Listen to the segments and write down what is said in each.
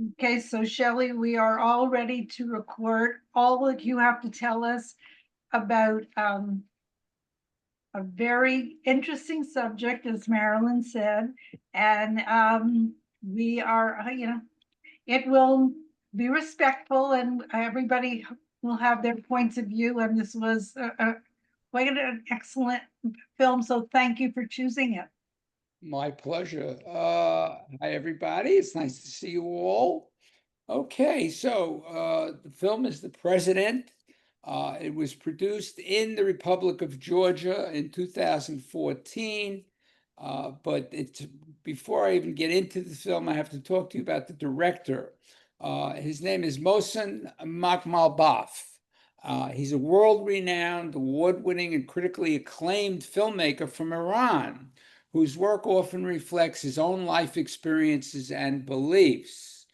Okay, so Shelley, we are all ready to record. All that you have to tell us about a very interesting subject, as Marilyn said, and we are, it will be respectful, and everybody will have their points of view. And this was quite an excellent film, so thank you for choosing it. My pleasure. Hi, everybody. It's nice to see you all. Okay, so the film is The President. It was produced in the Republic of Georgia in 2014. But before I even get into the film, I have to talk to you about the director. His name is Mohsen Makhmalbaf. He's a world-renowned, award-winning, and critically acclaimed filmmaker from Iran, whose work often reflects his own life experiences and beliefs.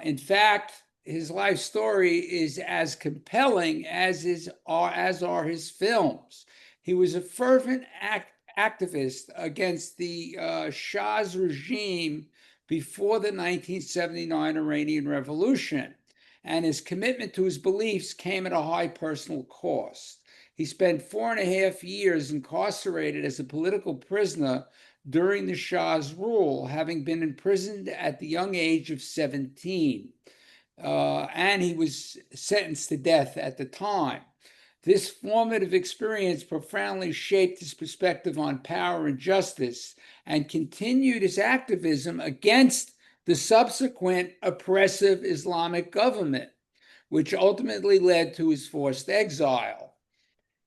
In fact, his life story is as compelling as are his films. He was a fervent activist against the Shah's regime before the 1979 Iranian Revolution, and his commitment to his beliefs came at a high personal cost. He spent 4.5 years incarcerated as a political prisoner during the Shah's rule, having been imprisoned at the young age of 17. And he was sentenced to death at the time. This formative experience profoundly shaped his perspective on power and justice and continued his activism against the subsequent oppressive Islamic government, which ultimately led to his forced exile.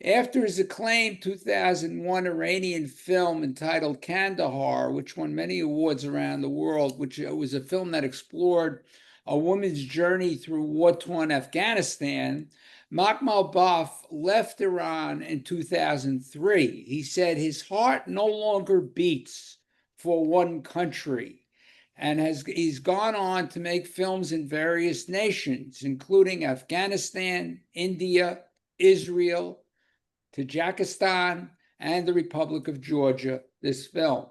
After his acclaimed 2001 Iranian film entitled Kandahar, which won many awards around the world, which was a film that explored a woman's journey through war-torn Afghanistan, Makhmalbaf left Iran in 2003. He said his heart no longer beats for one country, and he's gone on to make films in various nations, including Afghanistan, India, Israel, Tajikistan, and the Republic of Georgia, this film.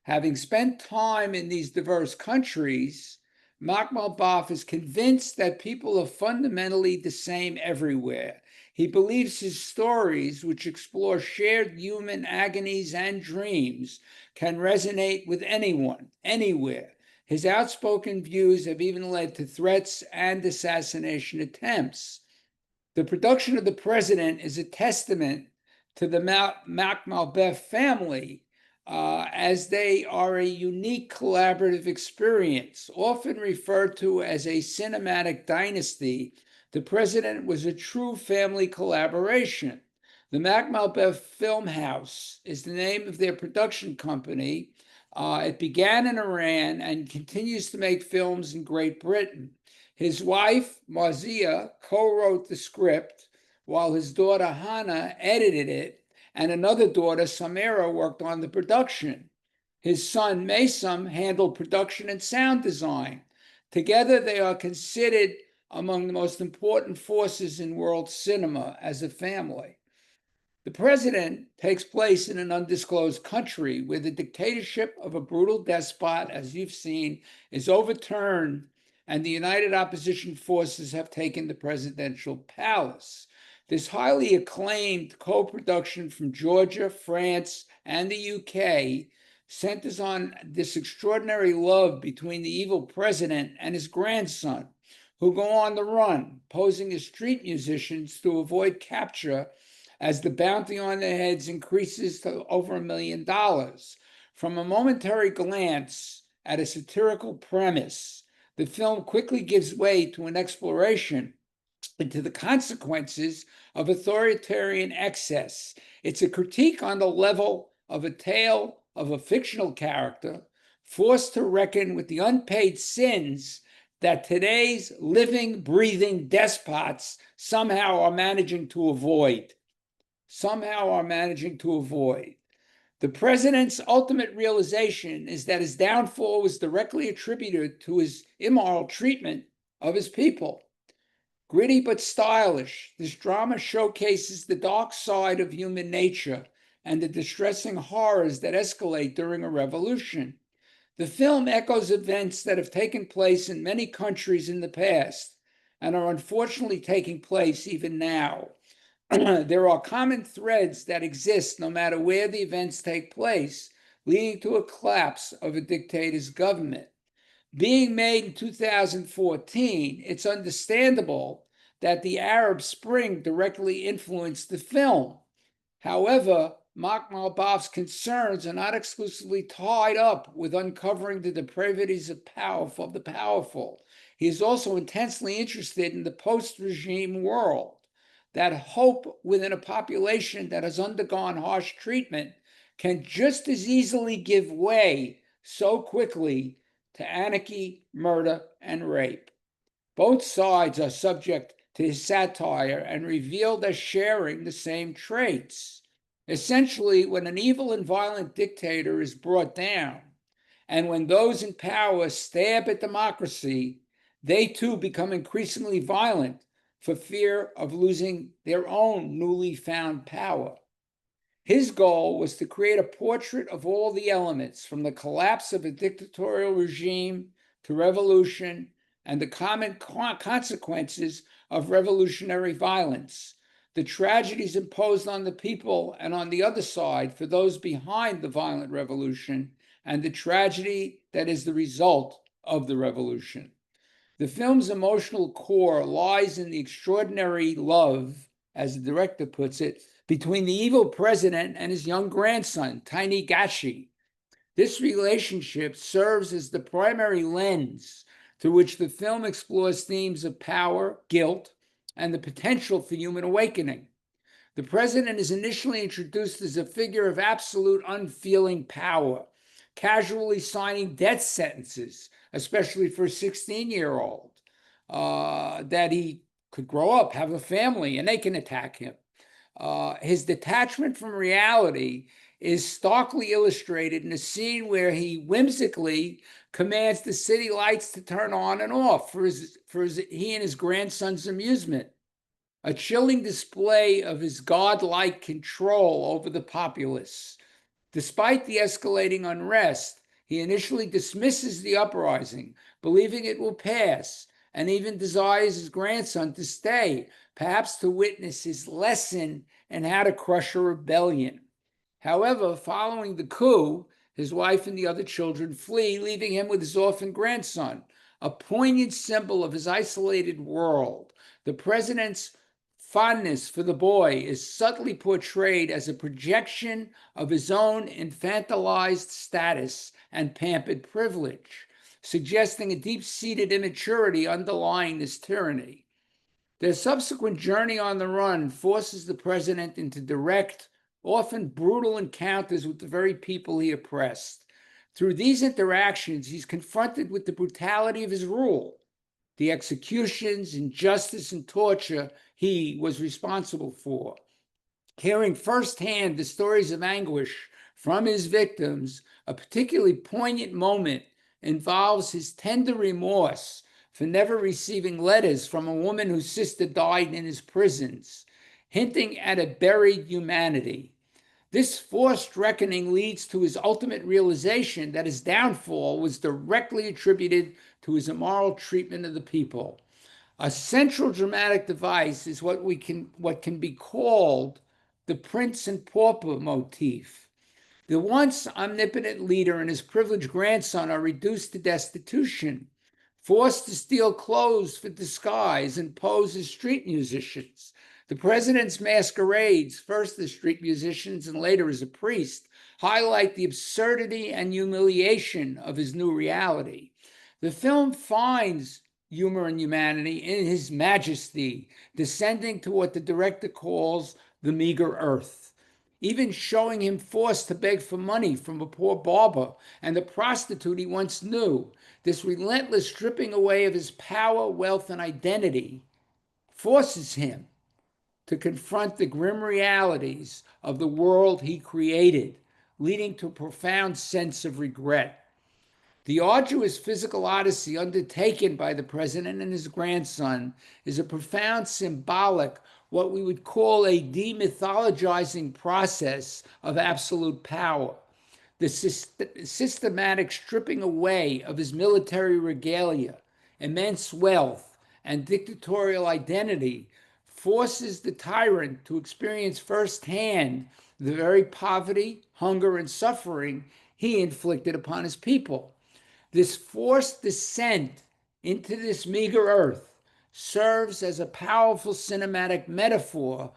Having spent time in these diverse countries, Makhmalbaf is convinced that people are fundamentally the same everywhere. He believes his stories, which explore shared human agonies and dreams, can resonate with anyone, anywhere. His outspoken views have even led to threats and assassination attempts. The production of The President is a testament to the Makhmalbaf family, as they are a unique collaborative experience, often referred to as a cinematic dynasty. The President was a true family collaboration. The Makhmalbaf Film House is the name of their production company. It began in Iran and continues to make films in Great Britain. His wife, Marzia, co-wrote the script, while his daughter, Hannah, edited it, and another daughter, Samira, worked on the production. His son, Mason, handled production and sound design. Together, they are considered among the most important forces in world cinema as a family. The President takes place in an undisclosed country where the dictatorship of a brutal despot, as you've seen, is overturned, and the united opposition forces have taken the presidential palace. This highly acclaimed co-production from Georgia, France, and the UK centers on this extraordinary love between the evil president and his grandson, who go on the run, posing as street musicians to avoid capture as the bounty on their heads increases to over $1 million. From a momentary glance at a satirical premise, the film quickly gives way to an exploration into the consequences of authoritarian excess. It's a critique on the level of a tale of a fictional character forced to reckon with the unpaid sins that today's living, breathing despots somehow are managing to avoid. The president's ultimate realization is that his downfall was directly attributed to his immoral treatment of his people. Gritty but stylish, this drama showcases the dark side of human nature and the distressing horrors that escalate during a revolution. The film echoes events that have taken place in many countries in the past and are unfortunately taking place even now. There are common threads that exist no matter where the events take place, leading to a collapse of a dictator's government. Being made in 2014, it's understandable that the Arab Spring directly influenced the film. However, Mark Malbaf's concerns are not exclusively tied up with uncovering the depravities of the powerful. He is also intensely interested in the post-regime world. That hope within a population that has undergone harsh treatment can just as easily give way so quickly to anarchy, murder, and rape. Both sides are subject to his satire and revealed as sharing the same traits. Essentially, when an evil and violent dictator is brought down, and when those in power stab at democracy, they too become increasingly violent for fear of losing their own newly found power. His goal was to create a portrait of all the elements, from the collapse of a dictatorial regime to revolution and the common consequences of revolutionary violence, the tragedies imposed on the people and on the other side for those behind the violent revolution, and the tragedy that is the result of the revolution. The film's emotional core lies in the extraordinary love, as the director puts it, between the evil president and his young grandson, Tiny Gashi. This relationship serves as the primary lens through which the film explores themes of power, guilt, and the potential for human awakening. The president is initially introduced as a figure of absolute unfeeling power, casually signing death sentences, especially for a 16-year-old, that he could grow up, have a family, and they can attack him. His detachment from reality is starkly illustrated in a scene where he whimsically commands the city lights to turn on and off for he and his grandson's amusement. A chilling display of his godlike control over the populace. Despite the escalating unrest, he initially dismisses the uprising, believing it will pass, and even desires his grandson to stay, perhaps to witness his lesson in how to crush a rebellion. However, following the coup, his wife and the other children flee, leaving him with his orphan grandson, a poignant symbol of his isolated world. The president's fondness for the boy is subtly portrayed as a projection of his own infantilized status and pampered privilege, suggesting a deep-seated immaturity underlying this tyranny. Their subsequent journey on the run forces the president into direct, often brutal encounters with the very people he oppressed. Through these interactions, he's confronted with the brutality of his rule, the executions, injustice, and torture he was responsible for. Hearing firsthand the stories of anguish from his victims, a particularly poignant moment involves his tender remorse for never receiving letters from a woman whose sister died in his prisons, hinting at a buried humanity. This forced reckoning leads to his ultimate realization that his downfall was directly attributed to his immoral treatment of the people. A central dramatic device is what can be called the prince and pauper motif. The once omnipotent leader and his privileged grandson are reduced to destitution, forced to steal clothes for disguise and pose as street musicians. The president's masquerades, first as street musicians and later as a priest, highlight the absurdity and humiliation of his new reality. The film finds humor and humanity in his majesty, descending to what the director calls the meager earth, even showing him forced to beg for money from a poor barber and the prostitute he once knew. This relentless stripping away of his power, wealth, and identity forces him to confront the grim realities of the world he created, leading to a profound sense of regret. The arduous physical odyssey undertaken by the president and his grandson is a profound symbolic, what we would call a demythologizing process of absolute power. the systematic stripping away of his military regalia, immense wealth, and dictatorial identity forces the tyrant to experience firsthand the very poverty, hunger, and suffering he inflicted upon his people. This forced descent into this meager earth serves as a powerful cinematic metaphor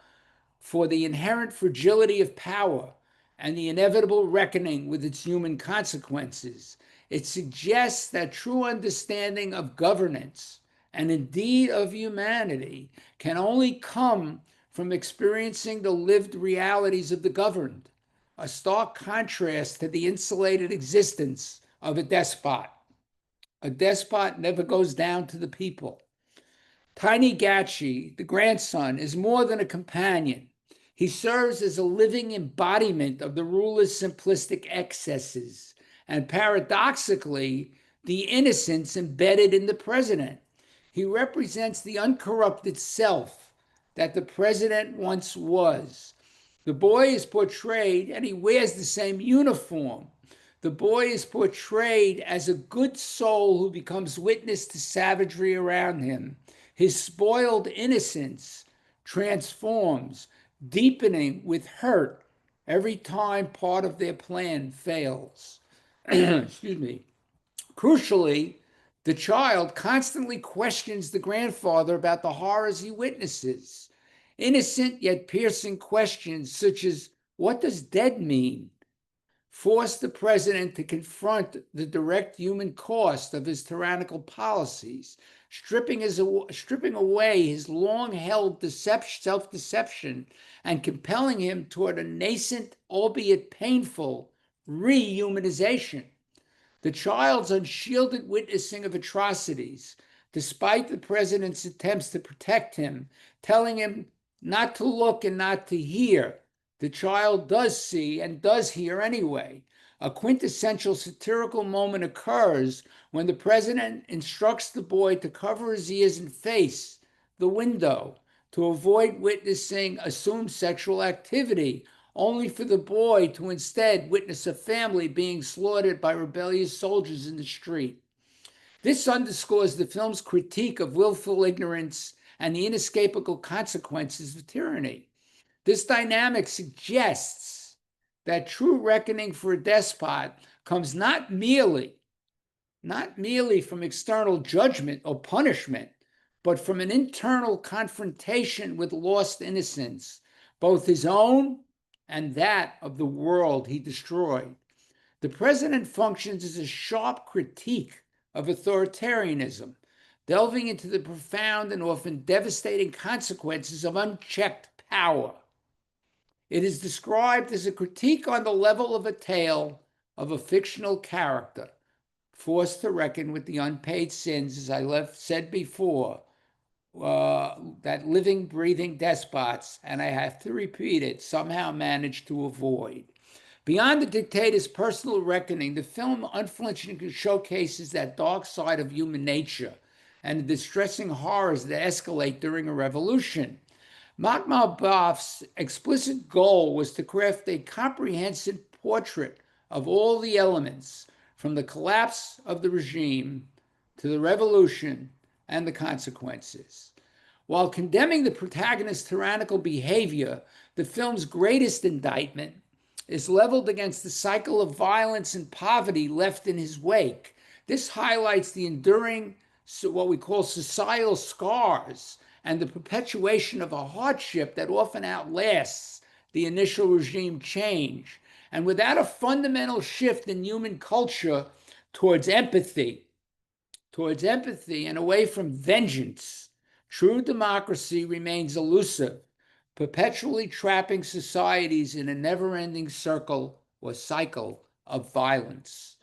for the inherent fragility of power and the inevitable reckoning with its human consequences. It suggests that true understanding of governance and indeed of humanity can only come from experiencing the lived realities of the governed, a stark contrast to the insulated existence of a despot. A despot never goes down to the people. Tiny Gachi, the grandson, is more than a companion. He serves as a living embodiment of the ruler's simplistic excesses and, paradoxically, the innocence embedded in the president. He represents the uncorrupted self that the president once was. The boy is portrayed, and he wears the same uniform. The boy is portrayed as a good soul who becomes witness to savagery around him. His spoiled innocence transforms, deepening with hurt every time part of their plan fails. Excuse me. Crucially, the child constantly questions the grandfather about the horrors he witnesses. Innocent yet piercing questions such as, what does dead mean? Force the president to confront the direct human cost of his tyrannical policies, stripping away his long-held self-deception and compelling him toward a nascent, albeit painful, rehumanization. The child's unshielded witnessing of atrocities, despite the president's attempts to protect him, telling him not to look and not to hear, the child does see and does hear anyway. A quintessential satirical moment occurs when the president instructs the boy to cover his ears and face the window to avoid witnessing assumed sexual activity, only for the boy to instead witness a family being slaughtered by rebellious soldiers in the street. This underscores the film's critique of willful ignorance and the inescapable consequences of tyranny. This dynamic suggests that true reckoning for a despot comes not merely from external judgment or punishment, but from an internal confrontation with lost innocence, both his own and that of the world he destroyed. The president functions as a sharp critique of authoritarianism, delving into the profound and often devastating consequences of unchecked power. It is described as a critique on the level of a tale of a fictional character, forced to reckon with the unpaid sins, as I said before, that living, breathing despots, and I have to repeat it, somehow managed to avoid. Beyond the dictator's personal reckoning, the film unflinchingly showcases that dark side of human nature and the distressing horrors that escalate during a revolution. Mahmoud Baf's explicit goal was to craft a comprehensive portrait of all the elements, from the collapse of the regime to the revolution and the consequences. While condemning the protagonist's tyrannical behavior, the film's greatest indictment is leveled against the cycle of violence and poverty left in his wake. This highlights the enduring, what we call societal scars, and the perpetuation of a hardship that often outlasts the initial regime change. And without a fundamental shift in human culture towards empathy and away from vengeance, true democracy remains elusive, perpetually trapping societies in a never-ending circle or cycle of violence.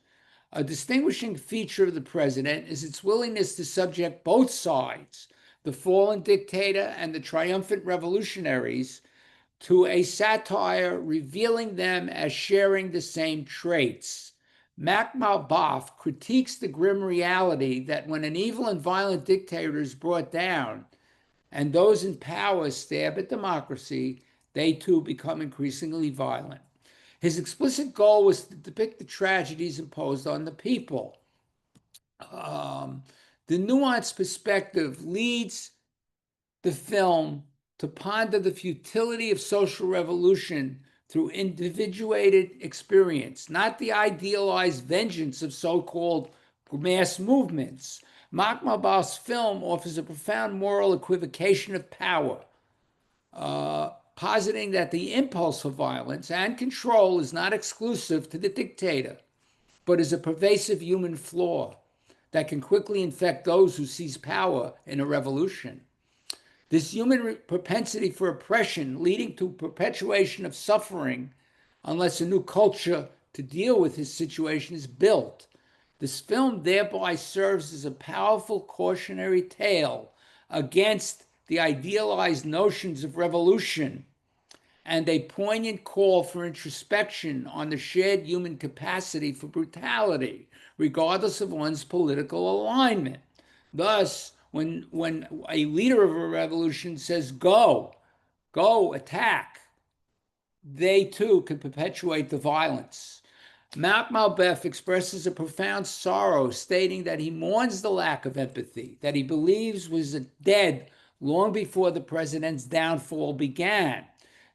A distinguishing feature of the president is its willingness to subject both sides, the fallen dictator and the triumphant revolutionaries, to a satire revealing them as sharing the same traits. Mahmoud Baf critiques the grim reality that when an evil and violent dictator is brought down and those in power stab at democracy, they too become increasingly violent. His explicit goal was to depict the tragedies imposed on the people. The nuanced perspective leads the film to ponder the futility of social revolution through individuated experience, not the idealized vengeance of so-called mass movements. Makhmalbaf's film offers a profound moral equivocation of power, positing that the impulse for violence and control is not exclusive to the dictator, but is a pervasive human flaw that can quickly infect those who seize power in a revolution. This human propensity for oppression leading to perpetuation of suffering unless a new culture to deal with his situation is built. This film thereby serves as a powerful cautionary tale against the idealized notions of revolution and a poignant call for introspection on the shared human capacity for brutality, regardless of one's political alignment. Thus, when a leader of a revolution says, go attack, they too can perpetuate the violence. Makhmalbaf expresses a profound sorrow, stating that he mourns the lack of empathy that he believes was dead long before the president's downfall began.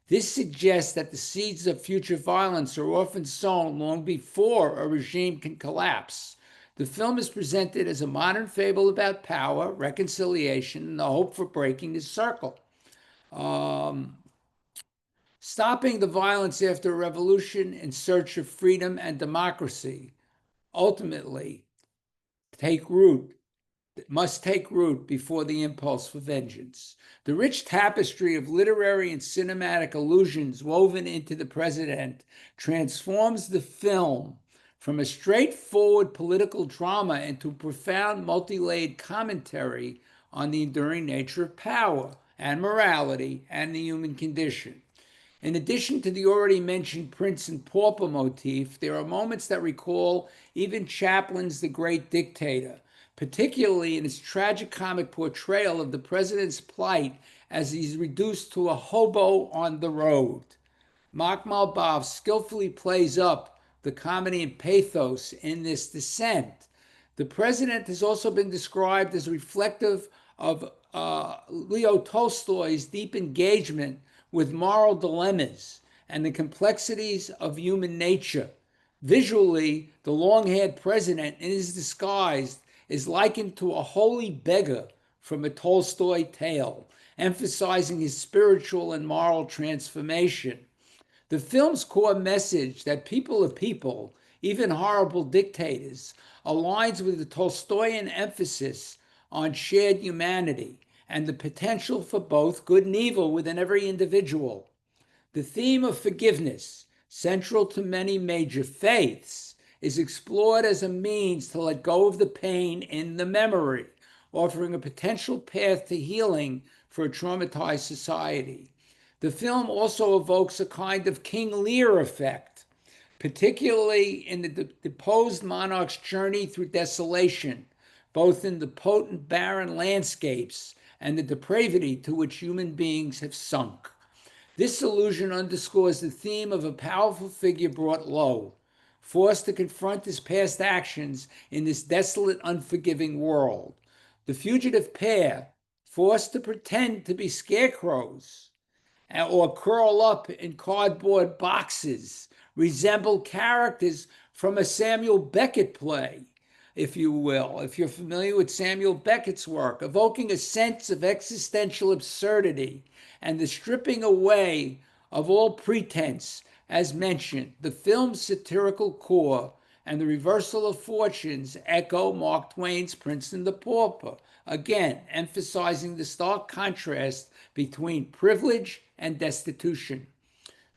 This suggests that the seeds of future violence are often sown long before a regime can collapse. The film is presented as a modern fable about power, reconciliation, and the hope for breaking the circle. Stopping the violence after a revolution in search of freedom and democracy ultimately must take root before the impulse for vengeance. The rich tapestry of literary and cinematic allusions woven into The President transforms the film from a straightforward political drama into a profound multi-layered commentary on the enduring nature of power and morality and the human condition. In addition to the already mentioned prince and pauper motif, there are moments that recall even Chaplin's The Great Dictator, particularly in its tragicomic portrayal of the president's plight as he's reduced to a hobo on the road. Makhmalbaf skillfully plays up the comedy and pathos in this descent. The president has also been described as reflective of Leo Tolstoy's deep engagement with moral dilemmas and the complexities of human nature. Visually, the long-haired president in his disguise is likened to a holy beggar from a Tolstoy tale, emphasizing his spiritual and moral transformation. The film's core message that people are people, even horrible dictators, aligns with the Tolstoyan emphasis on shared humanity and the potential for both good and evil within every individual. The theme of forgiveness, central to many major faiths, is explored as a means to let go of the pain in the memory, offering a potential path to healing for a traumatized society. The film also evokes a kind of King Lear effect, particularly in the deposed monarch's journey through desolation, both in the potent barren landscapes and the depravity to which human beings have sunk. This illusion underscores the theme of a powerful figure brought low, forced to confront his past actions in this desolate, unforgiving world. The fugitive pair, forced to pretend to be scarecrows or curl up in cardboard boxes, resemble characters from a Samuel Beckett play, if you will, if you're familiar with Samuel Beckett's work, evoking a sense of existential absurdity and the stripping away of all pretense. As mentioned, the film's satirical core and the reversal of fortunes echo Mark Twain's Prince and the Pauper, again emphasizing the stark contrast between privilege and destitution.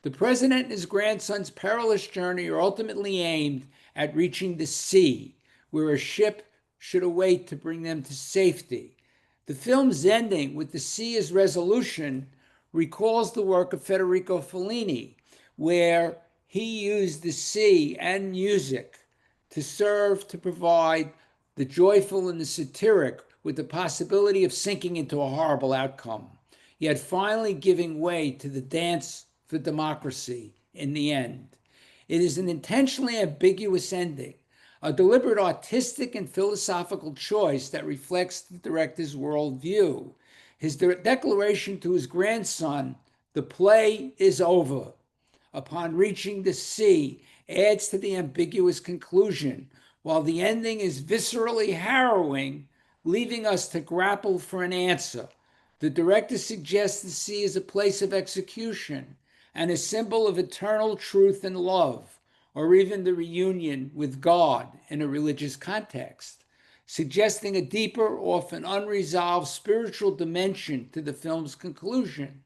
The president and his grandson's perilous journey are ultimately aimed at reaching the sea, where a ship should await to bring them to safety. The film's ending with the sea as resolution recalls the work of Federico Fellini, where he used the sea and music to serve to provide the joyful and the satiric with the possibility of sinking into a horrible outcome, yet finally giving way to the dance for democracy in the end. It is an intentionally ambiguous ending, a deliberate artistic and philosophical choice that reflects the director's worldview. His declaration to his grandson, "The play is over," upon reaching the sea, adds to the ambiguous conclusion, while the ending is viscerally harrowing, leaving us to grapple for an answer. The director suggests the sea is a place of execution and a symbol of eternal truth and love, or even the reunion with God in a religious context, suggesting a deeper, often unresolved spiritual dimension to the film's conclusion.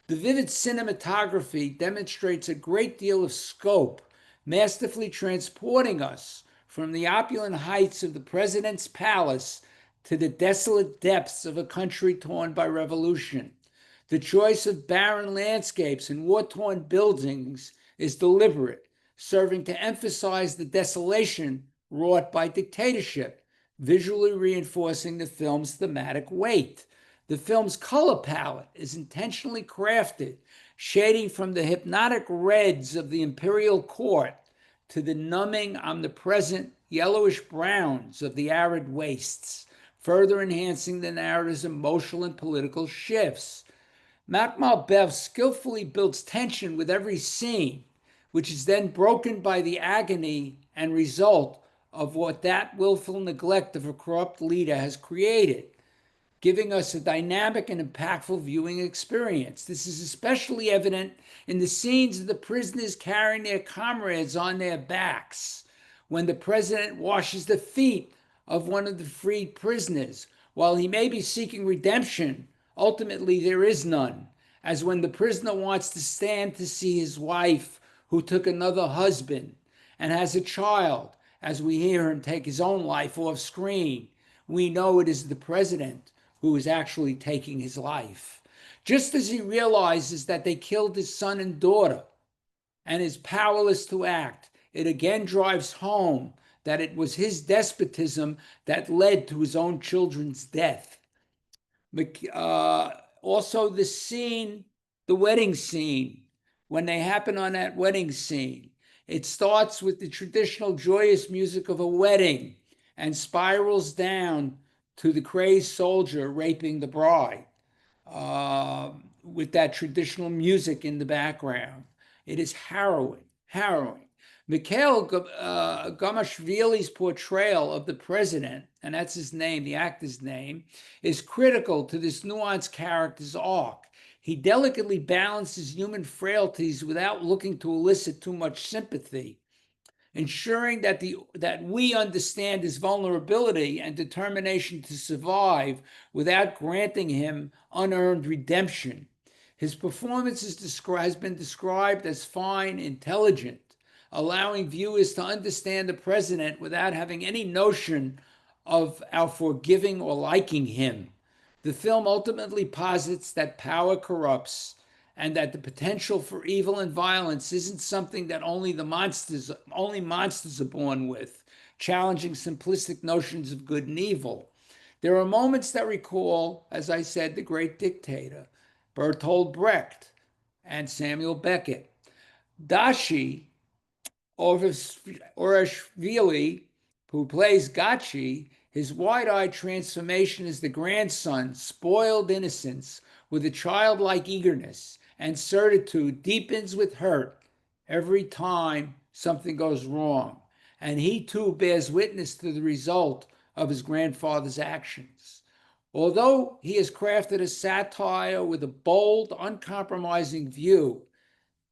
The vivid cinematography demonstrates a great deal of scope, masterfully transporting us from the opulent heights of the president's palace to the desolate depths of a country torn by revolution. The choice of barren landscapes and war-torn buildings is deliberate, serving to emphasize the desolation wrought by dictatorship, visually reinforcing the film's thematic weight. The film's color palette is intentionally crafted, shading from the hypnotic reds of the imperial court to the numbing, omnipresent yellowish browns of the arid wastes, further enhancing the narrative's emotional and political shifts. Bev skillfully builds tension with every scene, which is then broken by the agony and result of what that willful neglect of a corrupt leader has created, giving us a dynamic and impactful viewing experience. This is especially evident in the scenes of the prisoners carrying their comrades on their backs, when the president washes the feet of one of the freed prisoners. While he may be seeking redemption, ultimately there is none, as when the prisoner wants to stand to see his wife, who took another husband and has a child, as we hear him take his own life off screen. We know it is the president who is actually taking his life. Just as he realizes that they killed his son and daughter and is powerless to act, it again drives home that it was his despotism that led to his own children's death. Also, the wedding scene, when they happen on that wedding scene, it starts with the traditional joyous music of a wedding and spirals down to the crazed soldier raping the bride, with that traditional music in the background. It is harrowing, harrowing. Mikhail Gomashvili's portrayal of the president, and that's his name, the actor's name, is critical to this nuanced character's arc. He delicately balances human frailties without looking to elicit too much sympathy, ensuring that we understand his vulnerability and determination to survive without granting him unearned redemption. His performance has been described as fine, intelligent, allowing viewers to understand the president without having any notion of our forgiving or liking him. The film ultimately posits that power corrupts and that the potential for evil and violence isn't something that only monsters are born with, challenging simplistic notions of good and evil. There are moments that recall, as I said, the great dictator, Bertolt Brecht, and Samuel Beckett. Dashi Oreshvili, who plays Gachi, his wide-eyed transformation as the grandson, spoiled innocence with a childlike eagerness and certitude, deepens with hurt every time something goes wrong. And he too bears witness to the result of his grandfather's actions. Although he has crafted a satire with a bold, uncompromising view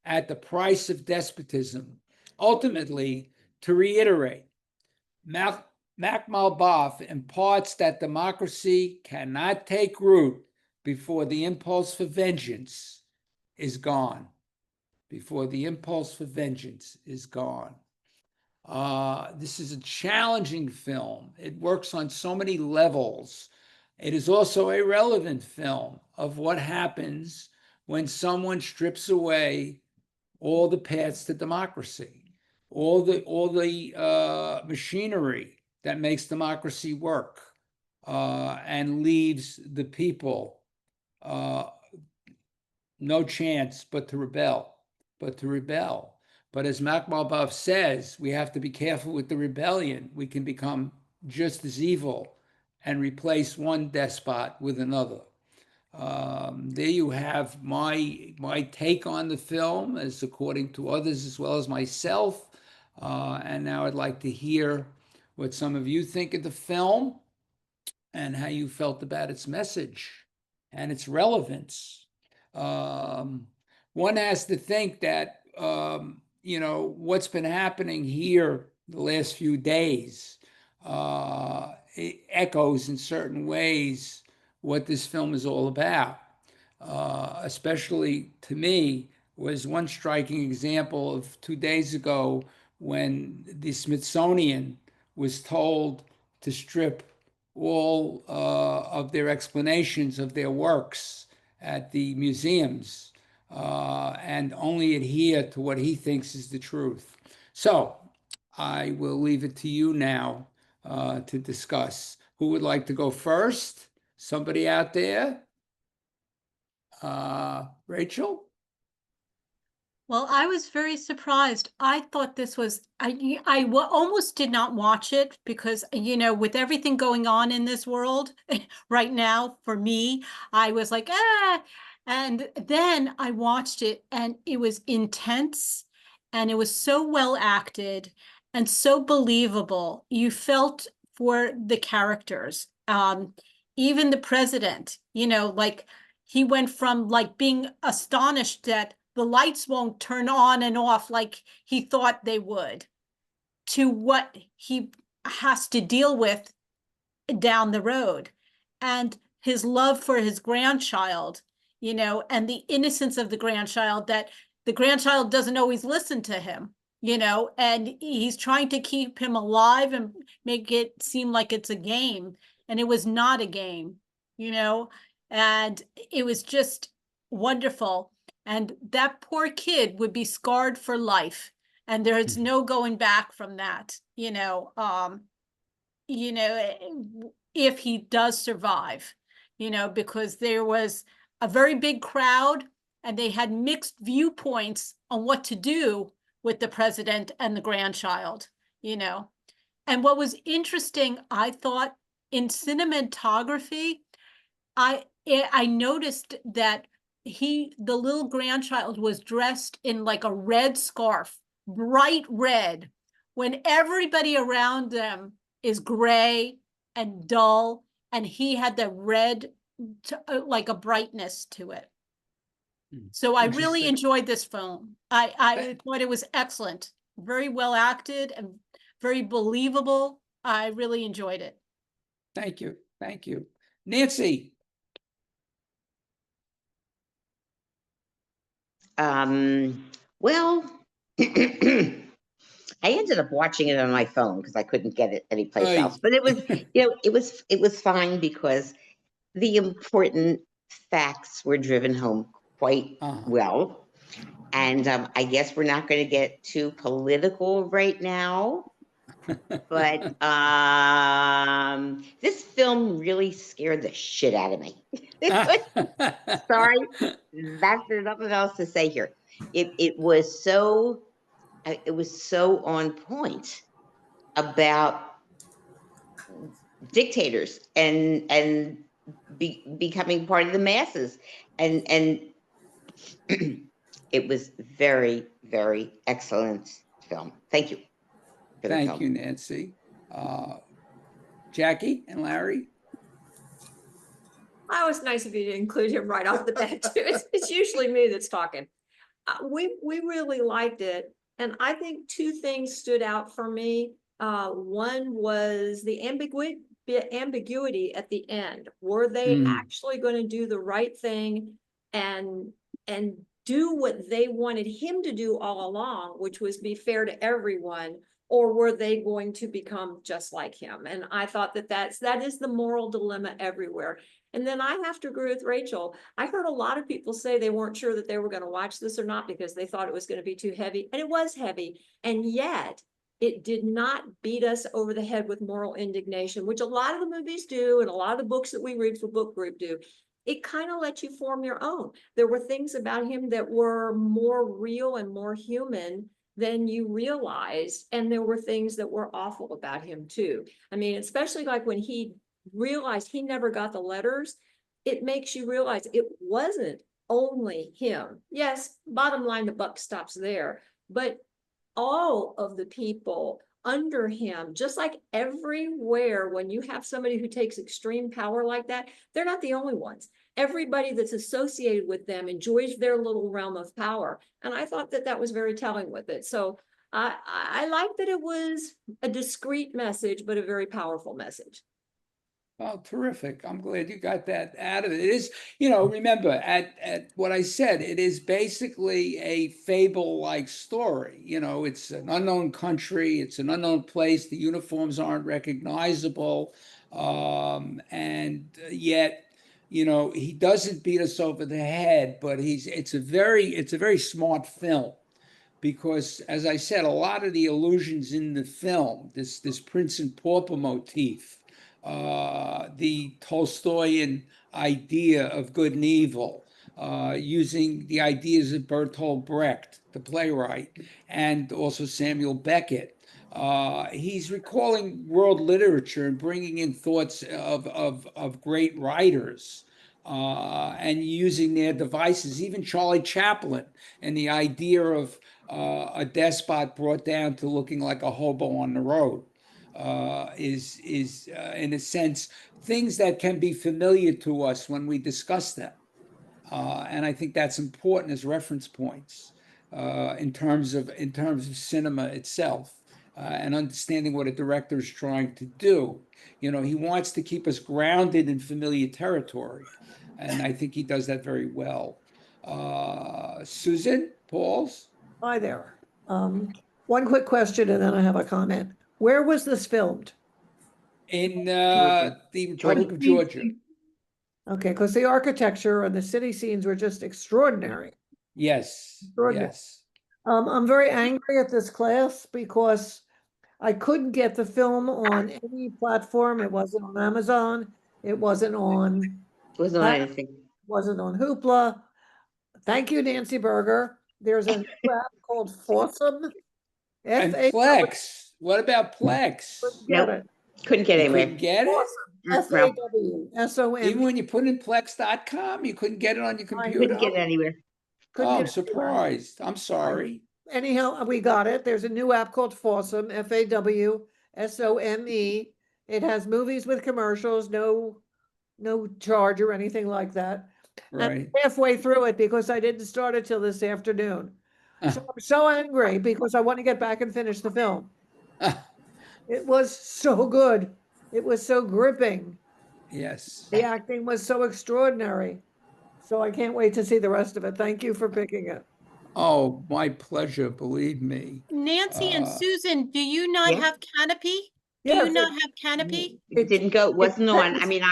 at the price of despotism, ultimately, to reiterate, Malbaf imparts that democracy cannot take root before the impulse for vengeance is gone. Before the impulse for vengeance is gone. This is a challenging film. It works on so many levels. It is also a relevant film of what happens when someone strips away all the paths to democracy, all the machinery that makes democracy work, and leaves the people no chance but to rebel. But as Makhmalbaf says, we have to be careful with the rebellion. We can become just as evil and replace one despot with another. There you have my take on the film, as according to others as well as myself. And now I'd like to hear what some of you think of the film and how you felt about its message and its relevance. One has to think that what's been happening here the last few days it echoes in certain ways what this film is all about. Especially to me, was one striking example of 2 days ago when the Smithsonian was told to strip all of their explanations of their works at the museums and only adhere to what he thinks is the truth. So I will leave it to you now to discuss. Who would like to go first? Somebody out there? Rachel? Well, I was very surprised. I thought this was, almost did not watch it because, with everything going on in this world right now, for me, I was like, ah. And then I watched it and it was intense and it was so well acted and so believable. You felt for the characters. Even the president, like he went from like being astonished that the lights won't turn on and off like he thought they would, to what he has to deal with down the road, and his love for his grandchild, and the innocence of the grandchild, that the grandchild doesn't always listen to him, and he's trying to keep him alive and make it seem like it's a game, and it was not a game, and it was just wonderful. And that poor kid would be scarred for life, and there's no going back from that, if he does survive, because there was a very big crowd and they had mixed viewpoints on what to do with the president and the grandchild, And what was interesting, I thought, in cinematography, I noticed that the little grandchild was dressed in like a red scarf, bright red, when everybody around them is gray and dull, and he had the red, like a brightness to it. So I really enjoyed this film. I thought it was excellent, very well acted and very believable. I really enjoyed it. Thank you. Thank you. Nancy? Well, I ended up watching it on my phone because I couldn't get it anyplace else. But it was, it was fine because the important facts were driven home quite well. And I guess we're not going to get too political right now. But this film really scared the shit out of me. Sorry, there's nothing else to say here. It was so on point about dictators and becoming part of the masses, and it was very, very excellent film. Thank you. Thank you, Nancy. Jackie and Larry? Oh, it's nice of you to include him right off the bat too. It's usually me that's talking. We really liked it, and I think two things stood out for me. One was the ambiguity at the end. Were they actually going to do the right thing and do what they wanted him to do all along, which was be fair to everyone, or were they going to become just like him? And I thought that is the moral dilemma everywhere. And then I have to agree with Rachel. I heard a lot of people say they weren't sure that they were going to watch this or not because they thought it was going to be too heavy, and it was heavy. And yet it did not beat us over the head with moral indignation, which a lot of the movies do, and a lot of the books that we read for book group do. It kind of lets you form your own. There were things about him that were more real and more human then you realize, and there were things that were awful about him too. I mean, especially like when he realized he never got the letters, it makes you realize it wasn't only him. Yes, bottom line, the buck stops there, but all of the people under him, just like everywhere, when you have somebody who takes extreme power like that, they're not the only ones. Everybody that's associated with them enjoys their little realm of power. And I thought that that was very telling with it. So I like that it was a discreet message, but a very powerful message. Oh, terrific. I'm glad you got that out of it. It is, you know, remember at what I said, it is basically a fable-like story. You know, it's an unknown country, it's an unknown place, the uniforms aren't recognizable. And yet, you know, he doesn't beat us over the head, but it's a very smart film. Because, as I said, a lot of the illusions in the film, this prince and pauper motif, the Tolstoyan idea of good and evil, using the ideas of Bertolt Brecht, the playwright, and also Samuel Beckett. He's recalling world literature and bringing in thoughts of great writers. And using their devices, even Charlie Chaplin, and the idea of a despot brought down to looking like a hobo on the road is in a sense things that can be familiar to us when we discuss them, and I think that's important as reference points in terms of cinema itself. And understanding what a director is trying to do. You know, he wants to keep us grounded in familiar territory, and I think he does that very well. Susan Pauls? Hi there. One quick question and then I have a comment. Where was this filmed? In Georgia. the Republic of Georgia. Okay, because the architecture and the city scenes were just extraordinary. Yes, Extraordinary. yes. I'm very angry at this class because I couldn't get the film on any platform. It wasn't on Amazon. It wasn't on Wasn't on anything. Hoopla. Thank you, Nancy Berger. There's a new app called Fawsome. And F-A-W. Plex. What about Plex? Get Nope. it. Couldn't get You anywhere. couldn't get it? F-A-W. Even S-O-M. when you put in Plex.com, you couldn't get it on your computer? Couldn't get it anywhere. Couldn't Oh, I'm get it anywhere. surprised. I'm sorry. Anyhow, we got it. There's a new app called Fawsome, F-A-W-S-O-M-E. It has movies with commercials, no charge or anything like that. And I'm Right. halfway through it because I didn't start it till this afternoon. So I'm so angry because I want to get back and finish the film. It was so good. It was so gripping. Yes. The acting was so extraordinary. So I can't wait to see the rest of it. Thank you for picking it. Oh, my pleasure, believe me. Nancy and Uh, Susan, do you not Yeah. have Kanopy? Do Yes, you not have Kanopy? It didn't go, it wasn't on. I depends. mean,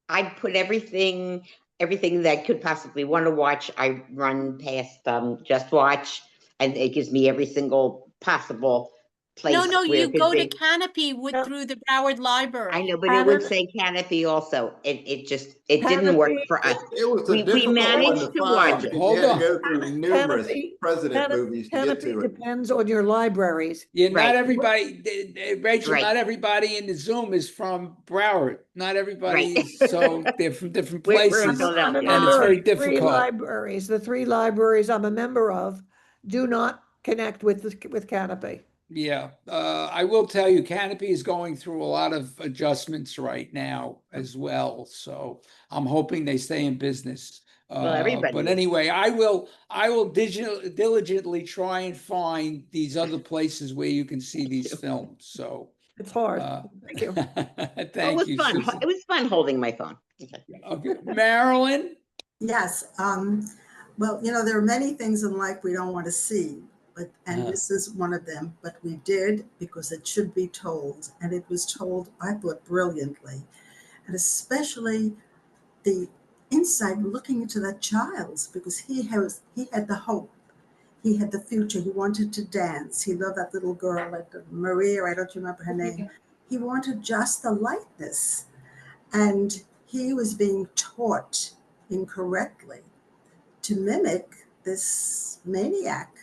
I put everything that I could possibly want to watch. I run past Just Watch, and it gives me every single possible place. No, where you it could go to be. Kanopy No. through the Broward Library. I know, but it would Canopy- say Canopy also. It didn't work Canopy- for us. It was a We difficult managed one to to watch find it. because Hold you had on. to go through numerous Canopy- president movies to get Canopy to it. depends on your libraries. Yeah, not Right. everybody, Rachel, Right. not everybody in the Zoom is from Broward. Not everybody is, so they're from different We're in places. Philadelphia. And it's very The three difficult. libraries, the three libraries I'm a member of do not connect with Canopy. Yeah, I will tell you, Canopy is going through a lot of adjustments right now as well. So I'm hoping they stay in business. Everybody But is. anyway, I will diligently try and find these other places where you can see these films. So It's hard. Thank you. It thank was you, fun. Susan. It was fun holding my phone. Okay. Okay, Marilyn? Yes, well, you know, there are many things in life we don't want to see, and this is one of them, but we did because it should be told. And it was told, I thought, brilliantly. And especially the insight looking into that child, because he had the hope. He had the future. He wanted to dance. He loved that little girl, like Maria, I don't remember her name. He wanted just the lightness. And he was being taught incorrectly to mimic this maniac.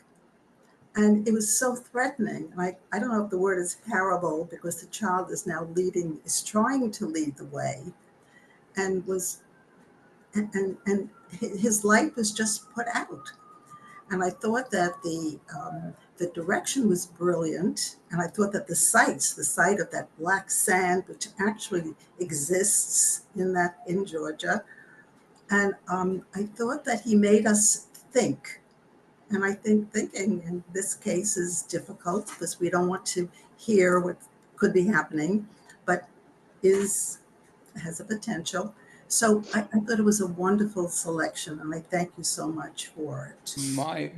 And it was so threatening. I don't know if the word is parable, because the child is now is trying to lead the way, and his life was just put out. And I thought that the direction was brilliant. And I thought that the site of that black sand, which actually exists in Georgia. And I thought that he made us think. And I think thinking in this case is difficult, because we don't want to hear what could be happening, but has a potential. So I thought it was a wonderful selection, and I thank you so much for it.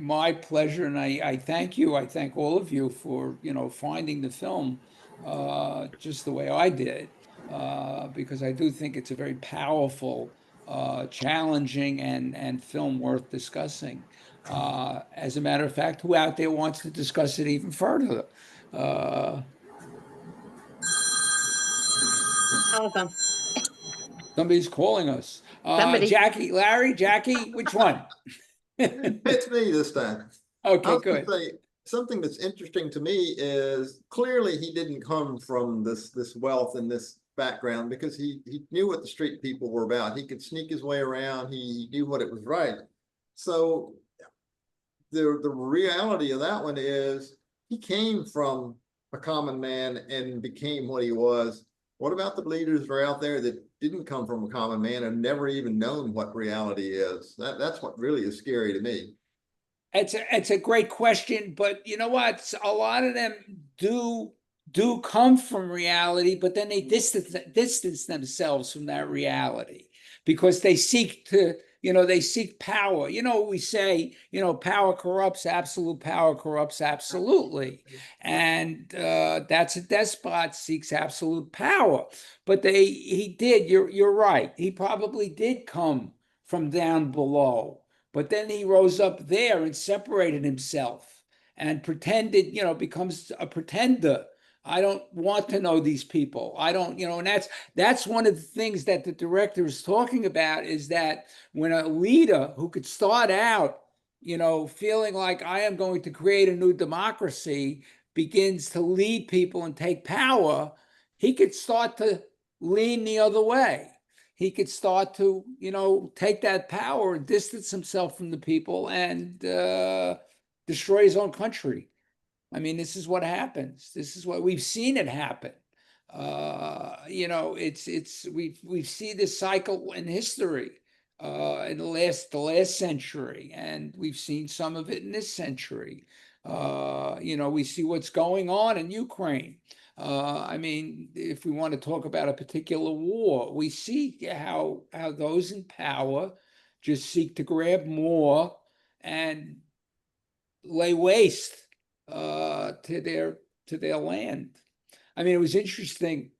My pleasure, and I thank you. I thank all of you for, finding the film just the way I did, because I do think it's a very powerful, challenging, and film worth discussing. As a matter of fact, who out there wants to discuss it even further? Telephone. Somebody's calling us. Somebody. Jackie, which one? It's me this time. I Okay, was gonna good. say, something that's interesting to me is clearly he didn't come from this wealth and this background, because he knew what the street people were about. He could sneak his way around. He knew what it was right. So the reality of that one is he came from a common man and became what he was. What about the leaders that are out there that didn't come from a common man and never even known what reality is? That's what really is scary to me. It's a great question, but you know what? A lot of them do come from reality, but then they distance themselves from that reality, because they seek power. You know what we say, power corrupts, absolute power corrupts absolutely. And that's a despot seeks absolute power. But you're right. He probably did come from down below. But then he rose up there and separated himself and pretended, becomes a pretender. I don't want to know these people. I don't, and that's one of the things that the director is talking about, is that when a leader who could start out, feeling like I am going to create a new democracy, begins to lead people and take power, he could start to lean the other way. He could start to, take that power and distance himself from the people and destroy his own country. I mean, this is what happens. This is what we've seen it happen. We've seen this cycle in history in the last century, and we've seen some of it in this century. We see what's going on in Ukraine. I mean, if we want to talk about a particular war, we see how those in power just seek to grab more and lay waste to their land. I mean, it was interesting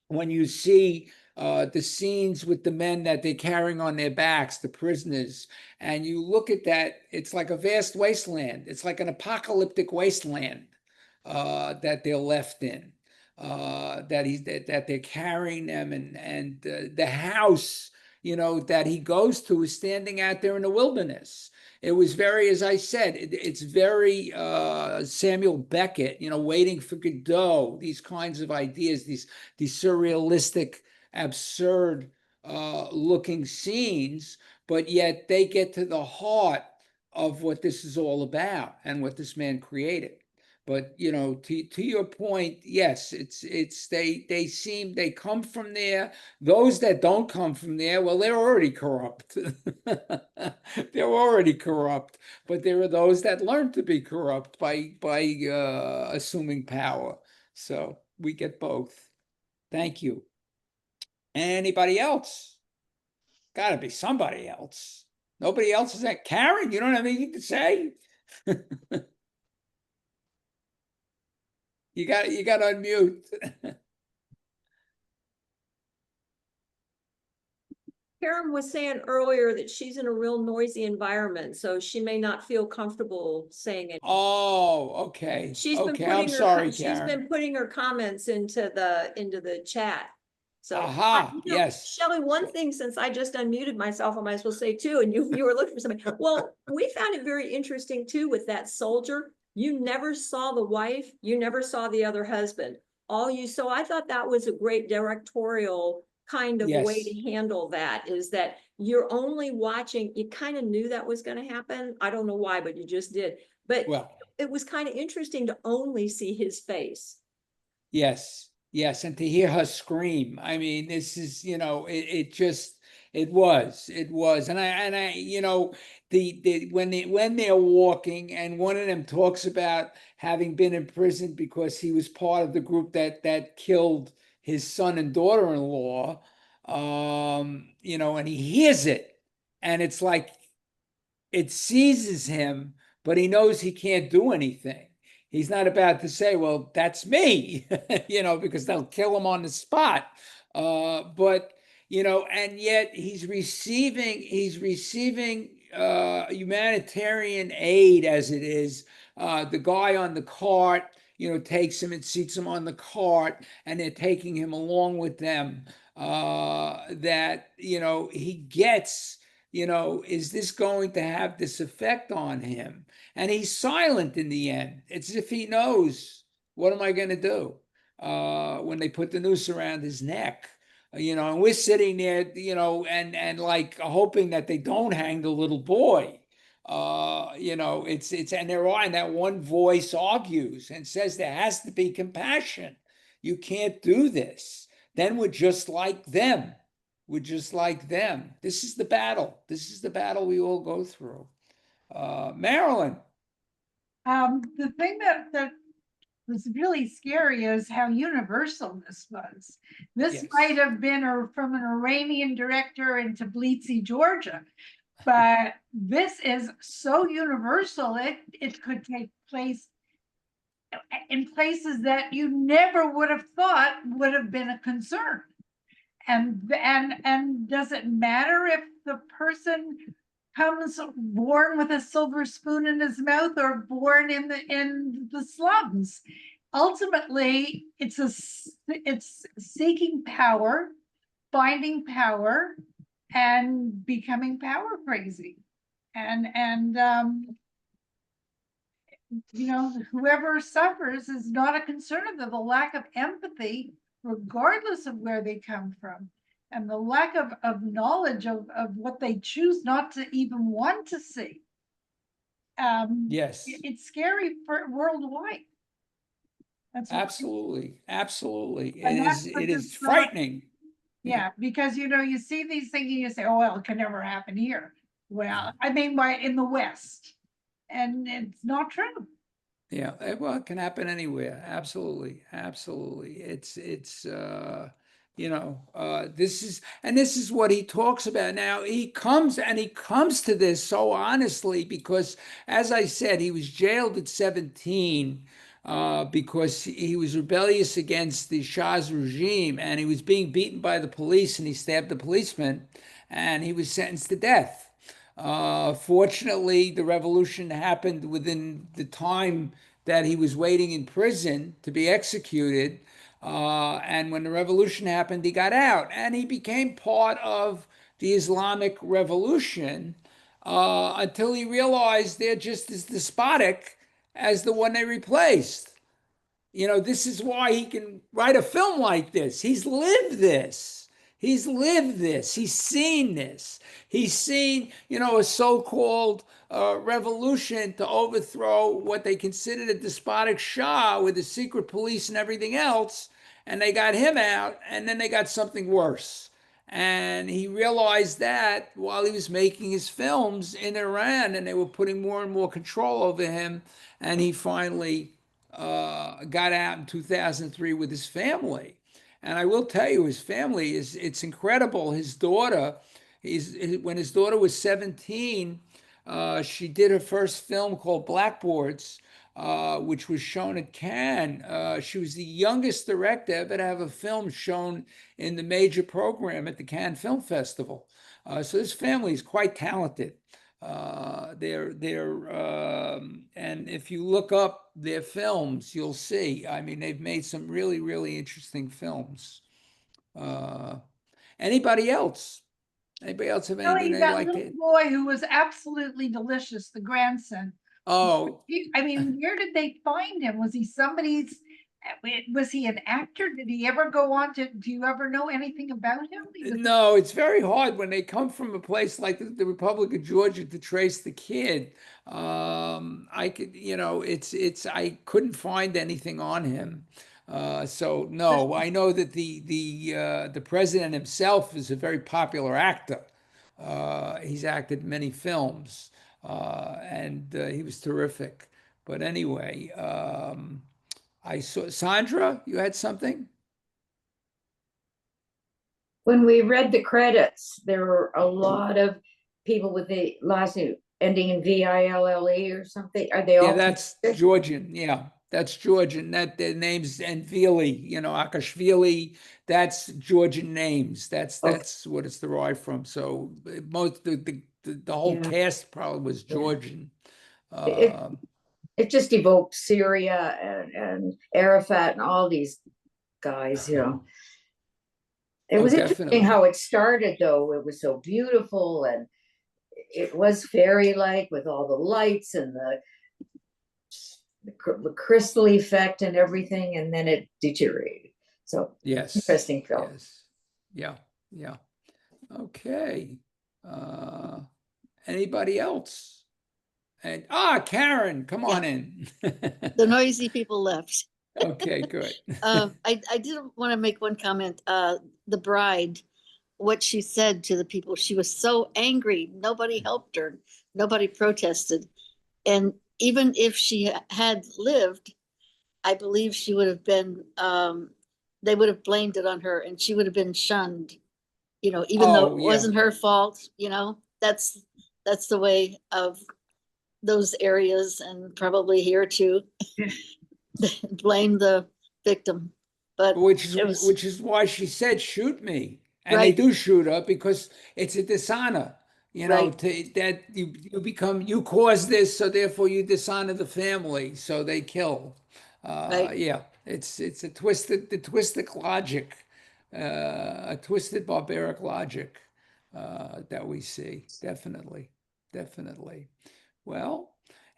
when you see the scenes with the men that they're carrying on their backs, the prisoners, and you look at that, it's like a vast wasteland. It's like an apocalyptic wasteland that they're left in. That they're carrying them, and the house, that he goes to is standing out there in the wilderness. It was very, as I said, it's very Samuel Beckett, Waiting for Godot, these kinds of ideas, these surrealistic, absurd looking scenes, but yet they get to the heart of what this is all about and what this man created. But to your point, yes, they come from there. Those that don't come from there, well, they're already corrupt. They're already corrupt. But there are those that learn to be corrupt by assuming power. So we get both. Thank you. Anybody else? Got to be somebody else. Nobody else is that. Karen, you don't have anything to say? You got to unmute. Karen was saying earlier that she's in a real noisy environment, so she may not feel comfortable saying it. Oh, okay. She's been Okay, putting I'm her, sorry, she's Karen. been putting her comments into the chat. So, Aha, yes. Shelly, one thing, since I just unmuted myself, I might as well say too, and you were looking for something. Well, we found it very interesting too with that soldier. You never saw the wife, you never saw the other husband. All you saw, I thought that was a great directorial kind of way Yes. to handle that, is that you're only watching, you kind of knew that was going to happen. I don't know why, but you just did. But Well, it was kind of interesting to only see his face. yes, yes, and to hear her scream, I mean, this is, it just, it was, and I, when they're walking, and one of them talks about having been in prison because he was part of the group that killed his son and daughter-in-law, and he hears it, and it's like it seizes him, but he knows he can't do anything. He's not about to say, well, that's me, because they'll kill him on the spot. But, and yet he's receiving humanitarian aid as it is. The guy on the cart, takes him and seats him on the cart, and they're taking him along with them. That, he gets, is this going to have this effect on him? And he's silent in the end. It's as if he knows, what am I going to do? When they put the noose around his neck, and we're sitting there, and like hoping that they don't hang the little boy. And and that one voice argues and says there has to be compassion. You can't do this. Then we're just like them. We're just like them. This is the battle. This is the battle we all go through. Marilyn. The thing that was really scary is how universal this was. This Yes. might have been from an Iranian director in Tbilisi, Georgia, but this is so universal. It could take place in places that you never would have thought would have been a concern. And does it matter if the person comes born with a silver spoon in his mouth or born in the slums? Ultimately, it's seeking power, finding power, and becoming power crazy. And whoever suffers is not a concern of the lack of empathy, regardless of where they come from, and the lack of knowledge of what they choose not to even want to see. Yes. It's scary for worldwide. That's Absolutely. Absolutely. And It is frightening. Yeah, because you see these things and you say, oh, well, it can never happen here. Well, I mean, in the West, and it's not true. Yeah, well, it can happen anywhere. Absolutely, absolutely. This is what he talks about. Now he comes to this so honestly because, as I said, he was jailed at 17 because he was rebellious against the Shah's regime, and he was being beaten by the police, and he stabbed the policeman, and he was sentenced to death. Fortunately, the revolution happened within the time that he was waiting in prison to be executed. And when the revolution happened, he got out and he became part of the Islamic Revolution until he realized they're just as despotic as the one they replaced. This is why he can write a film like this. He's lived this. He's lived this. He's seen this. He's seen, a so-called revolution to overthrow what they considered a despotic Shah with the secret police and everything else. And they got him out, and then they got something worse. And he realized that while he was making his films in Iran, and they were putting more and more control over him. And he finally got out in 2003 with his family. And I will tell you, his family it's incredible. His daughter, when his daughter was 17, she did her first film called Blackboards, which was shown at Cannes. She was the youngest director ever to have a film shown in the major program at the Cannes Film Festival. So this family is quite talented. And if you look up their films, you'll see. I mean, they've made some really, really interesting films. Anybody else? Anybody else have anything they'd That like little to? boy who was absolutely delicious, the grandson, Oh, I mean, where did they find him? Was he somebody's, was he an actor? Did he ever go on to, do you ever know anything about him? He was- no, it's very hard when they come from a place like the Republic of Georgia to trace the kid. I could, I couldn't find anything on him. So no, I know that the president himself is a very popular actor. He's acted in many films, and he was terrific. But anyway, I saw Sandra, you had something? When we read the credits, there were a lot of people with the last name ending in Ville or something. Are they all? Yeah, that's Georgian. Yeah, that's Georgian. That their names and Vili, Akashvili. That's Georgian names. That's what it's derived from. So most the whole Yeah. cast probably was Georgian. It just evoked Syria and Arafat and all these guys, It was definitely. interesting how it started, though. It was so beautiful and it was fairy-like with all the lights and the crystal effect and everything, and then it deteriorated. So Yes. interesting film. Yes. Yeah. Okay. Anybody else? And Karen, come on in. The noisy people left. Okay, good. I did want to make one comment. The bride, what she said to the people, she was so angry. Nobody helped her. Nobody protested. And even if she had lived, I believe she would have been, they would have blamed it on her and she would have been shunned, even though it wasn't her fault, that's the way of those areas and probably here too. Blame the victim, but which is why she said, "Shoot me," and Right. they do shoot her because it's a dishonor. Right. That you cause this, so therefore you dishonor the family, so they kill. Right. Yeah, it's a twisted logic, a twisted barbaric logic that we see. Definitely. Well,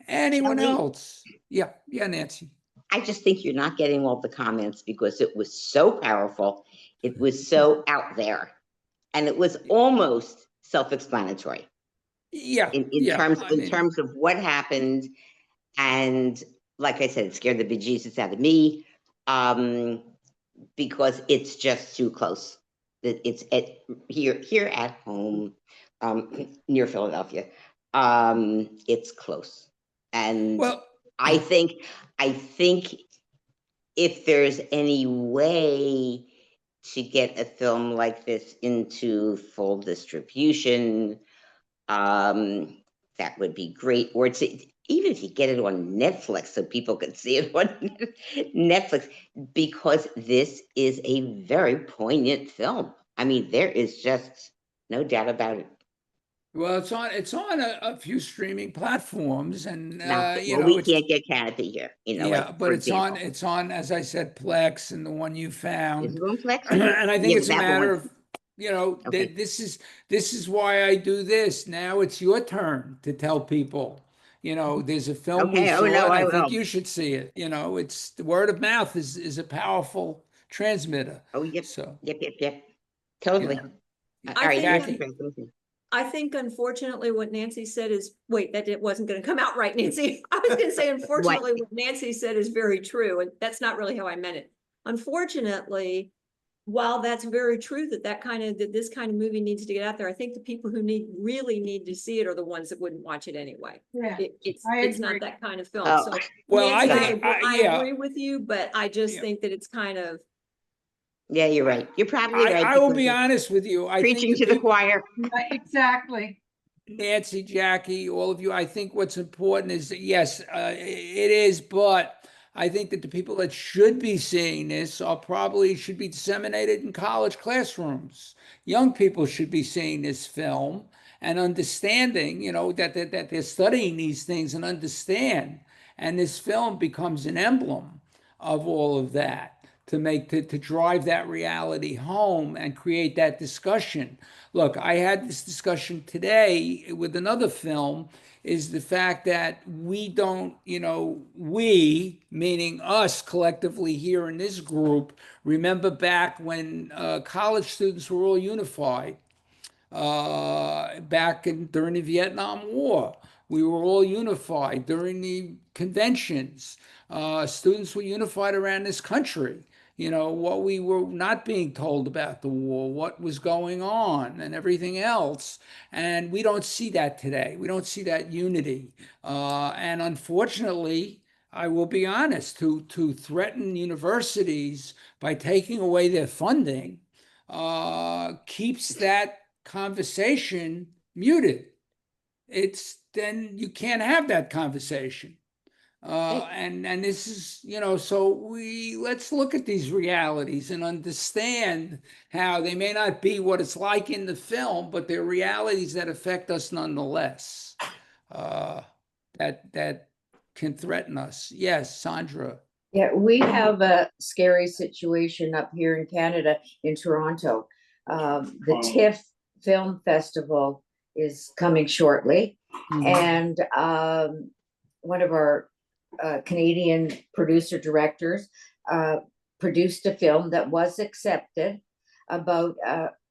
anyone Shelley? else? Yeah, Nancy. I just think you're not getting all the comments because it was so powerful. It was so out there. And it was almost self-explanatory. Yeah. In terms of what happened. And like I said, it scared the bejesus out of me. Because it's just too close. It's here at home, near Philadelphia. It's close. And I think if there's any way to get a film like this into full distribution, that would be great. Or even if you get it on Netflix so people can see it on Netflix, because this is a very poignant film. I mean, there is just no doubt about it. Well, it's on a few streaming platforms, and we can't get Kanopy here, but it's on, as I said, Plex and the one you found. Is it on Plex? And I think Yeah, it's a matter of, Okay. this is why I do this. Now it's your turn to tell people, there's a film we saw, and I think you should see it. It's the word of mouth is a powerful transmitter. Oh, yep. So Yep. Totally. Yeah. All right, Jackie? I think unfortunately what Nancy said is, wait, it wasn't going to come out right, Nancy. I was going to say, unfortunately, what Nancy said is very true. And that's not really how I meant it. Unfortunately, while that's very true that this kind of movie needs to get out there, I think the people who really need to see it are the ones that wouldn't watch it anyway. Yeah, It's not that kind of film. Oh. So Well, Nancy, I agree with you, but I just think that it's kind of. Yeah, you're right. You're probably right. I will be honest with you. I Preaching think to the choir. exactly. Nancy, Jackie, all of you, I think what's important is that, yes, it is, but I think that the people that should be seeing this should be disseminated in college classrooms. Young people should be seeing this film and understanding, that they're studying these things and understand. And this film becomes an emblem of all of that. to drive that reality home and create that discussion. Look, I had this discussion today with another film, is the fact that we don't, we, meaning us collectively here in this group, remember back when college students were all unified during the Vietnam War. We were all unified during the conventions. Students were unified around this country. What we were not being told about the war, what was going on, and everything else. And we don't see that today. We don't see that unity. And unfortunately, I will be honest, to threaten universities by taking away their funding keeps that conversation muted. Then you can't have that conversation. And this is, so let's look at these realities and understand how they may not be what it's like in the film, but they're realities that affect us nonetheless. That can threaten us. Yes, Sandra. Yeah, we have a scary situation up here in Canada, in Toronto. The TIFF Film Festival is coming shortly, and one of our Canadian producer directors produced a film that was accepted about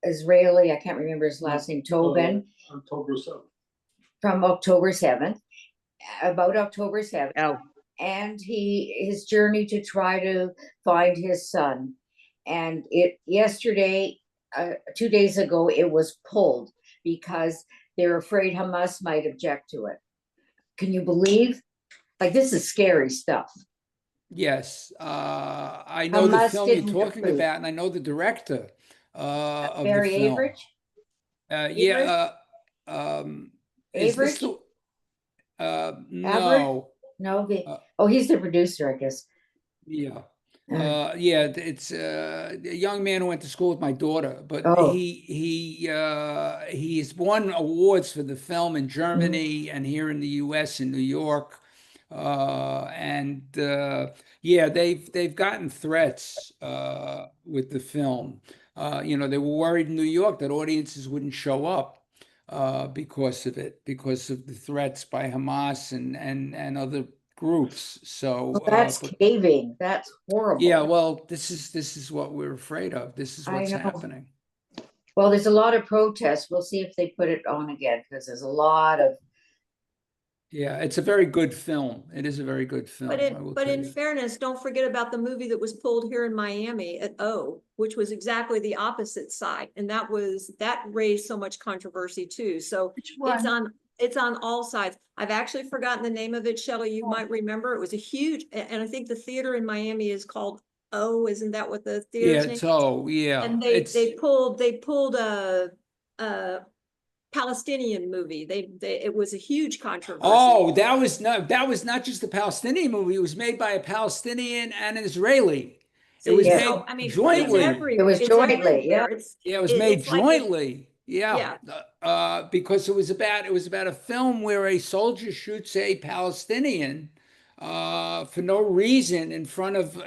Israeli, I can't remember his last name, Tobin. October 7th. From October 7th, about October 7th. Oh. And his journey to try to find his son. And yesterday, 2 days ago, it was pulled because they're afraid Hamas might object to it. Can you believe? Like, this is scary stuff. Yes, I know the film you're talking about, and I know the director of Barry the film. Average? Is this Average? no. No, he's the producer, I guess. Yeah. It's a young man who went to school with my daughter, but he has won awards for the film in Germany and here in the US in New York. They've gotten threats with the film. They were worried in New York that audiences wouldn't show up because of it, because of the threats by Hamas and other groups. So that's caving. That's horrible. Yeah, well, this is what we're afraid of. This is what's happening. Well, there's a lot of protests. We'll see if they put it on again, because there's a lot of. Yeah, it's a very good film. It is a very good film. But in fairness, don't forget about the movie that was pulled here in Miami at O, which was exactly the opposite side, and that raised so much controversy too. So it's on all sides. I've actually forgotten the name of it, Shelly. You might remember. It was a huge, and I think the theater in Miami is called O. Isn't that what the theater's name? Yeah, it's O. Yeah, and they pulled a Palestinian movie. It was a huge controversy. Oh, that was not just a Palestinian movie. It was made by a Palestinian and an Israeli. It was made jointly. It was jointly. Yeah. It was made jointly. Yeah. Because it was about a film where a soldier shoots a Palestinian for no reason in front of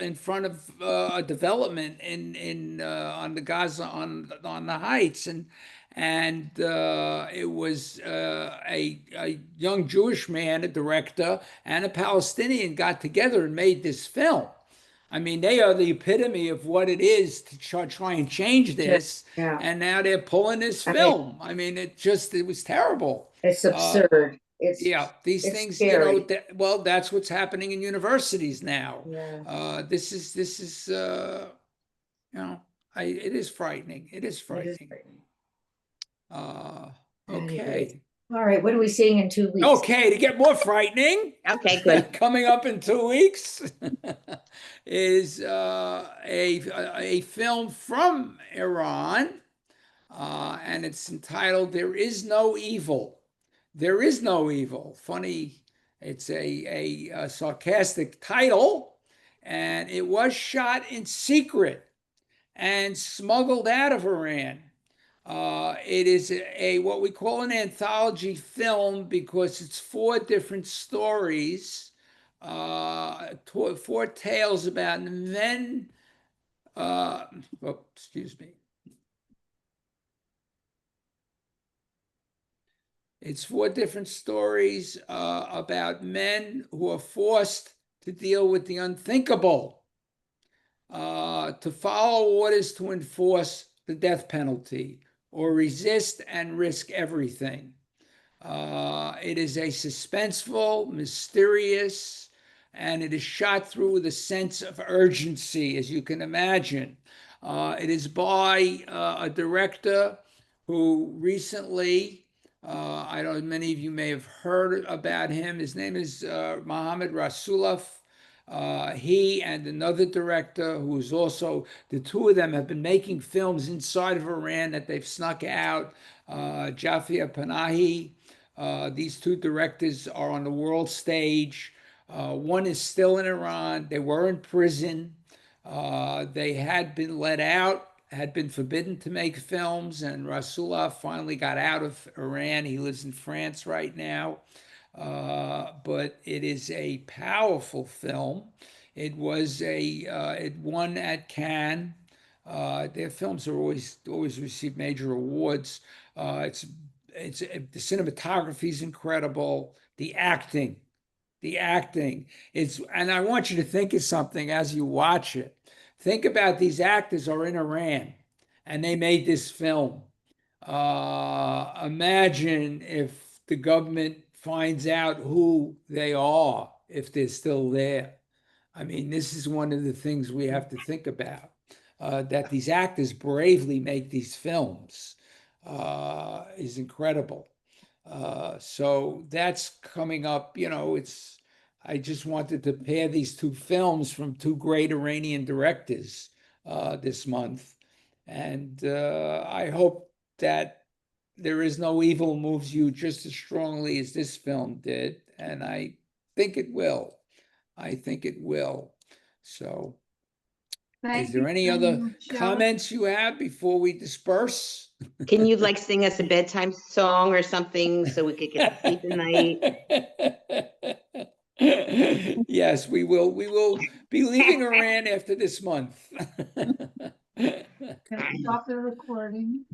a development on the Gaza on the Heights, and it was a young Jewish man, a director, and a Palestinian got together and made this film. I mean, they are the epitome of what it is to try and change this, and now they're pulling this film. I mean, it was terrible. It's absurd. These things, scary. That's what's happening in universities now. Yeah. This is it is frightening. It is frightening. Okay. All right, what are we seeing in 2 weeks? Okay, to get more frightening. Okay, good. Coming up in 2 weeks is a film from Iran, and it's entitled "There Is No Evil." There is no evil. Funny, it's a sarcastic title, and it was shot in secret and smuggled out of Iran. It is what we call an anthology film because it's 4 different stories, 4 tales about men Oh, excuse me. It's 4 different stories about men who are forced to deal with the unthinkable, to follow orders to enforce the death penalty or resist and risk everything. It is a suspenseful, mysterious, and it is shot through with a sense of urgency, as you can imagine. It is by a director who recently, I don't know, many of you may have heard about him. His name is Mohammed Rasulov. He and another director who is also, the two of them have been making films inside of Iran that they've snuck out. Jafia Panahi. These 2 directors are on the world stage. One is still in Iran. They were in prison. They had been let out, had been forbidden to make films, and Rasulov finally got out of Iran. He lives in France right now. But it is a powerful film. It was it won at Cannes. Their films are always receive major awards. The cinematography is incredible. The acting it's, and I want you to think of something as you watch it. Think about these actors are in Iran and they made this film. Imagine if the government finds out who they are, if they're still there. I mean, this is one of the things we have to think about, that these actors bravely make these films is incredible. So that's coming up, I just wanted to pair these 2 films from 2 great Iranian directors this month. And I hope that There Is No Evil moves you just as strongly as this film did. And I think it will. So Thank is there you any so other much, Shelley. comments you have before we disperse? Can you like sing us a bedtime song or something so we could get to sleep tonight? Yes, we will. We will be leaving Iran after this month. Stop the recording.